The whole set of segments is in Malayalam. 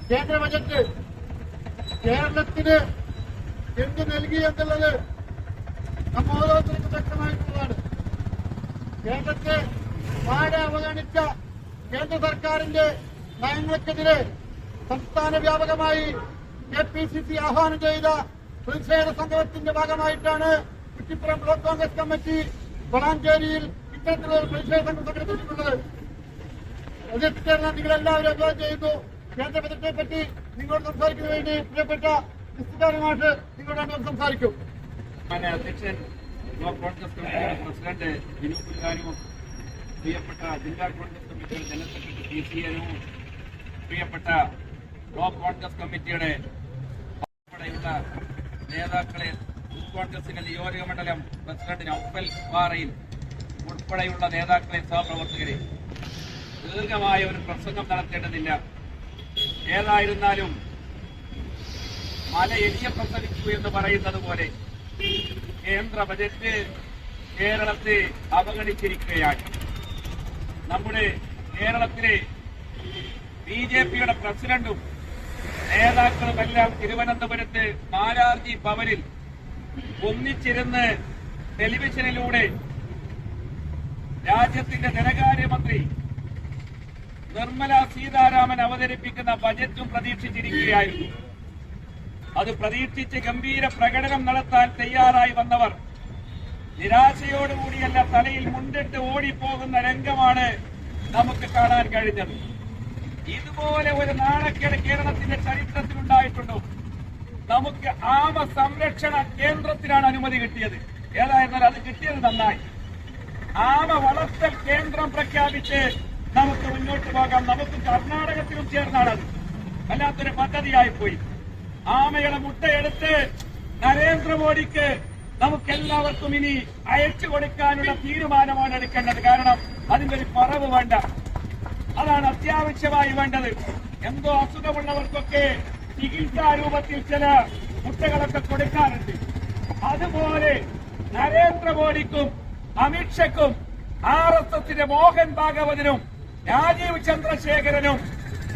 കേന്ദ്ര ബജറ്റ് കേരളത്തിന് എന്ത് നൽകി എന്നുള്ളത് നമ്മ ഓരോരുത്തർക്കും വ്യക്തമായിട്ടുള്ളതാണ്. കേരളത്തെ പാടെ അവഗണിച്ച കേന്ദ്ര സർക്കാരിന്റെ നയങ്ങൾക്കെതിരെ സംസ്ഥാന വ്യാപകമായി KPCC ആഹ്വാനം ചെയ്ത പ്രതിഷേധ സംഗമത്തിന്റെ ഭാഗമായിട്ടാണ് കുറ്റിപ്പുറം ബ്ലോക്ക് കോൺഗ്രസ് കമ്മിറ്റി വളാഞ്ചേരിയിൽ ഇത്തരത്തിലുള്ള പ്രതിഷേധ സംഘം സംഘടിപ്പിച്ചിട്ടുള്ളത്. നിങ്ങളെല്ലാവരും അഭിവാദ്യം ചെയ്യുന്നു. കേന്ദ്ര ബജറ്റിനെ പറ്റി നിങ്ങളോട് സംസാരിക്കുന്നതിന് വേണ്ടി പ്രിയപ്പെട്ട മാഷ് നിങ്ങളോട് സംസാരിക്കും. അധ്യക്ഷൻ ബ്ലോക്ക് കോൺഗ്രസ് കമ്മിറ്റിയുടെ പ്രസിഡന്റ് ബിനു പുല്ലാനും പ്രിയപ്പെട്ട ജില്ലാ കോൺഗ്രസ് കമ്മിറ്റിയുടെ ജനറൽ സെക്രട്ടറി PC പ്രിയപ്പെട്ട ബ്ലോക്ക് കോൺഗ്രസ് കമ്മിറ്റിയുടെ ഉൾപ്പെടെയുള്ള നേതാക്കളെ, കോൺഗ്രസിന്റെ നിയോജക മണ്ഡലം പ്രസിഡന്റ് നൗഫൽ പാറയിൽ ഉൾപ്പെടെയുള്ള നേതാക്കളെ, സഹപ്രവർത്തകരെ, ദീർഘമായ ഒരു പ്രസംഗം നടത്തേണ്ടതില്ല. ഏതായിരുന്നാലും മല എലിയ പ്രസവിച്ചു എന്ന് പറയുന്നത് പോലെ കേന്ദ്ര ബജറ്റ് കേരളത്തെ അവഗണിച്ചിരിക്കുകയാണ്. നമ്മുടെ കേരളത്തിലെ BJPയുടെ പ്രസിഡന്റും നേതാക്കളുമെല്ലാം തിരുവനന്തപുരത്ത് മാരാർജി ഭവനിൽ ഒന്നിച്ചിരുന്ന് ടെലിവിഷനിലൂടെ രാജ്യത്തിന്റെ ധനകാര്യമന്ത്രി നിർമ്മല സീതാരാമൻ അവതരിപ്പിക്കുന്ന ബജറ്റും പ്രതീക്ഷിച്ചിരിക്കുകയായിരുന്നു. അത് പ്രതീക്ഷിച്ച് ഗംഭീര പ്രകടനം നടത്താൻ തയ്യാറായി വന്നവർ നിരാശയോടുകൂടിയല്ല തലയിൽ മുണ്ടിട്ട് ഓടിപ്പോകുന്ന രംഗമാണ് നമുക്ക് കാണാൻ കഴിഞ്ഞത്. ഇതുപോലെ ഒരു നാണക്കേട് കേരളത്തിന്റെ ചരിത്രത്തിലുണ്ടായിട്ടുണ്ടോ? നമുക്ക് ആമ സംരക്ഷണ കേന്ദ്രത്തിനാണ് അനുമതി കിട്ടിയത്. ഏതായിരുന്നാലും അത് കിട്ടിയത് നന്നായി. ആമ വളർത്തൽ കേന്ദ്രം പ്രഖ്യാപിച്ച് നമുക്ക് മുന്നോട്ട് പോകാം. നമുക്ക് കർണാടകത്തിലും ചേർന്നാണത്. വല്ലാത്തൊരു പദ്ധതിയായിപ്പോയി. ആമയുടെ മുട്ടയെടുത്ത് നരേന്ദ്രമോദിക്ക് നമുക്കെല്ലാവർക്കും ഇനി അയച്ചു കൊടുക്കാനുള്ള തീരുമാനമാണ് എടുക്കേണ്ടത്. കാരണം അതിന്റെ ഒരു കുറവ് വേണ്ട. അതാണ് അത്യാവശ്യമായി വേണ്ടത്. എന്തോ അസുഖമുള്ളവർക്കൊക്കെ ചികിത്സാ രൂപത്തിൽ ചില മുട്ടകളൊക്കെ കൊടുക്കാറുണ്ട്. അതുപോലെ നരേന്ദ്രമോദിക്കും അമിത്ഷയ്ക്കും RSSന്റെ മോഹൻ ഭാഗവതനും രാജീവ് ചന്ദ്രശേഖരനും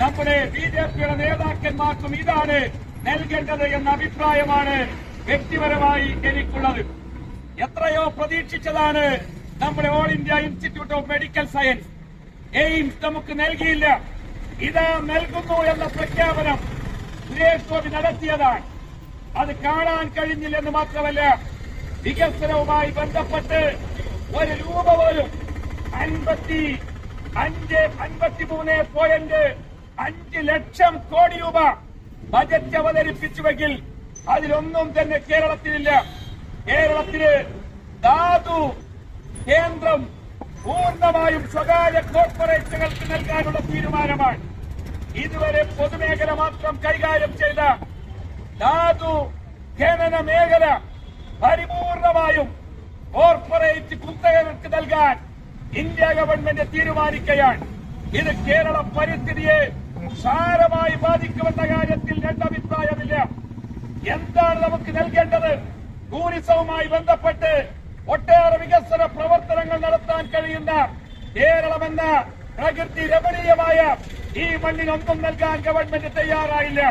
നമ്മുടെ BJPയുടെ നേതാക്കന്മാർക്കും ഇതാണ് നൽകേണ്ടത് എന്ന അഭിപ്രായമാണ് വ്യക്തിപരമായി എനിക്കുള്ളത്. എത്രയോ പ്രതീക്ഷിച്ചതാണ് നമ്മുടെ all India institute of medical science AIIMS നമുക്ക് നൽകിയില്ല. ഇതാ നൽകുന്നു എന്ന പ്രഖ്യാപനം സുരേഷ് ഗോപി നടത്തിയതാണ്. അത് കാണാൻ കഴിഞ്ഞില്ലെന്ന് മാത്രമല്ല, വികസനവുമായി ബന്ധപ്പെട്ട് ഒരു രൂപ പോലും 53.5 ലക്ഷം കോടി രൂപ ബജറ്റ് അവതരിപ്പിച്ചുവെങ്കിൽ അതിലൊന്നും തന്നെ കേരളത്തിലില്ല. കേരളത്തിന് ധാതു കേന്ദ്രം പൂർണ്ണമായും സ്വകാര്യ കോർപ്പറേറ്റുകൾക്ക് നൽകാനുള്ള തീരുമാനമാണ്. ഇതുവരെ പൊതുമേഖല മാത്രം കൈകാര്യം ചെയ്ത ധാതു ഖനന മേഖല പരിപൂർണമായും കോർപ്പറേറ്റ് കുത്തകൾക്ക് നൽകാൻ ഇന്ത്യ ഗവൺമെന്റ് തീരുമാനിക്കുകയാണ്. ഇത് കേരള പരിസ്ഥിതിയെ സാരമായി ബാധിക്കുമെന്ന കാര്യത്തിൽ രണ്ടഭിപ്രായമില്ല. എന്താണ് നമുക്ക് നൽകേണ്ടത്? ടൂറിസവുമായി ബന്ധപ്പെട്ട് ഒട്ടേറെ വികസന പ്രവർത്തനങ്ങൾ നടത്താൻ കഴിയുന്ന കേരളമെന്ന പ്രകൃതി രമണീയമായ ഈ മണ്ണിനൊന്നും നൽകാൻ ഗവൺമെന്റ് തയ്യാറായില്ല.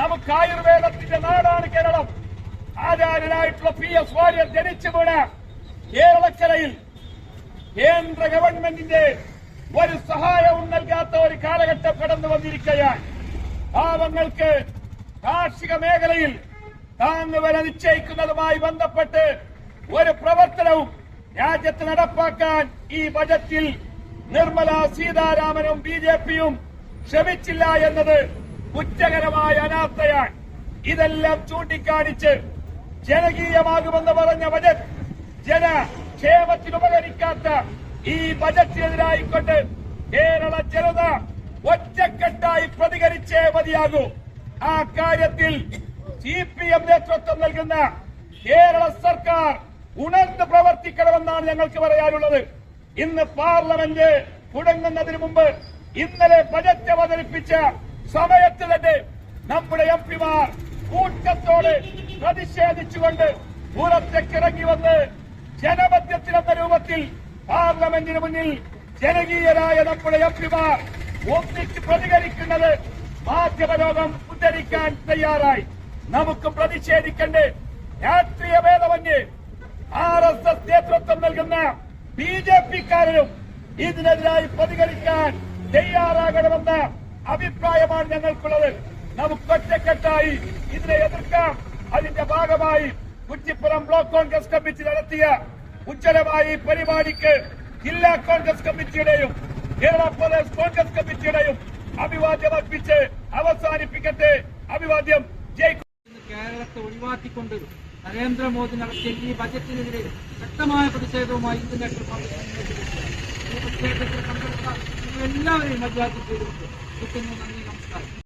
നമുക്ക് ആയുർവേദത്തിന്റെ നാടാണ് കേരളം. ആചാര്യനായിട്ടുള്ള PS വാര്യർ ജനിച്ചു വീണ കേരളക്കരയിൽ കേന്ദ്ര ഗവൺമെന്റിന്റെ ഒരു സഹായവും നൽകാത്ത ഒരു കാലഘട്ടം കടന്നു വന്നിരിക്കുകയാണ്. പാവങ്ങൾക്ക് കാർഷിക മേഖലയിൽ താങ്ങുവില നിശ്ചയിക്കുന്നതുമായി ബന്ധപ്പെട്ട് ഒരു പ്രവർത്തനവും രാജ്യത്ത് നടപ്പാക്കാൻ ഈ ബജറ്റിൽ നിർമ്മല സീതാരാമനും BJPയും ശ്രമിച്ചില്ല എന്നത് കുറ്റകരമായ അനാസ്ഥയാണ്. ഇതെല്ലാം ചൂണ്ടിക്കാണിച്ച് ജനകീയമാകുമെന്ന് പറഞ്ഞ ബജറ്റ് ജനക്ഷേമത്തിനുപകരിക്കാത്ത ഈ ബജറ്റിനെതിരായിക്കൊണ്ട് കേരള ജനത ഒറ്റക്കെട്ടായി പ്രതികരിച്ചേ മതിയാകൂ. ആ കാര്യത്തിൽ CPM നേതൃത്വം നൽകുന്ന കേരള സർക്കാർ ഉണർന്ന് പ്രവർത്തിക്കണമെന്നാണ് ഞങ്ങൾക്ക് പറയാനുള്ളത്. ഇന്ന് പാർലമെന്റ് തുടങ്ങുന്നതിന് മുമ്പ് ഇന്നലെ ബജറ്റ് അവതരിപ്പിച്ച സമയത്ത് തന്നെ നമ്മുടെ MP-മാർ കൂട്ടത്തോടെ പ്രതിഷേധിച്ചുകൊണ്ട് പുറത്തേക്കിറങ്ങി വന്ന് ജനമധ്യത്തിലെന്ന രൂപത്തിൽ പാർലമെന്റിന് മുന്നിൽ ജനകീയരായ നമ്മുടെ MP-മാർ ഒന്നിച്ച് പ്രതികരിക്കുന്നത് മാധ്യമലോകം ഉദ്ധരിക്കാൻ തയ്യാറായി. നമുക്ക് പ്രതിഷേധിക്കണ്ടേ? രാഷ്ട്രീയ ഭേദമന്യേ RSS നേതൃത്വം നൽകുന്ന BJPക്കാരനും ഇതിനെതിരായി പ്രതികരിക്കാൻ തയ്യാറാകണമെന്ന അഭിപ്രായമാണ് ഞങ്ങൾക്കുള്ളത്. നമുക്ക് ഒറ്റക്കെട്ടായി ഇതിനെ എതിർക്കാം. അതിന്റെ ഭാഗമായി കുറ്റിപ്പുറം ബ്ലോക്ക് കോൺഗ്രസ് കമ്മിറ്റി നടത്തിയ ഉജ്ജ്വലമായ പരിപാടിക്ക് ജില്ലാ കോൺഗ്രസ് കമ്മിറ്റിയുടെയും കേരള പ്രദേശ് കോൺഗ്രസ് കമ്മിറ്റിയുടെയും അഭിവാദ്യം അർപ്പിച്ച് അവസാനിപ്പിക്കട്ടെ. അഭിവാദ്യം. കേരളത്തെ ഒഴിവാക്കിക്കൊണ്ട് നരേന്ദ്രമോദി നടത്തിയ ഈ ബജറ്റിനെതിരെ ശക്തമായ പ്രതിഷേധവുമായി ഇന്ത്യൻ നാഷണൽ കോൺഗ്രസ് ഈ പ്രതിഷേധത്തിൽ പങ്കെടുത്ത എല്ലാവരെയും അഭിവാദ്യം ചെയ്തുകൊണ്ട് നന്ദി, നമസ്കാരം.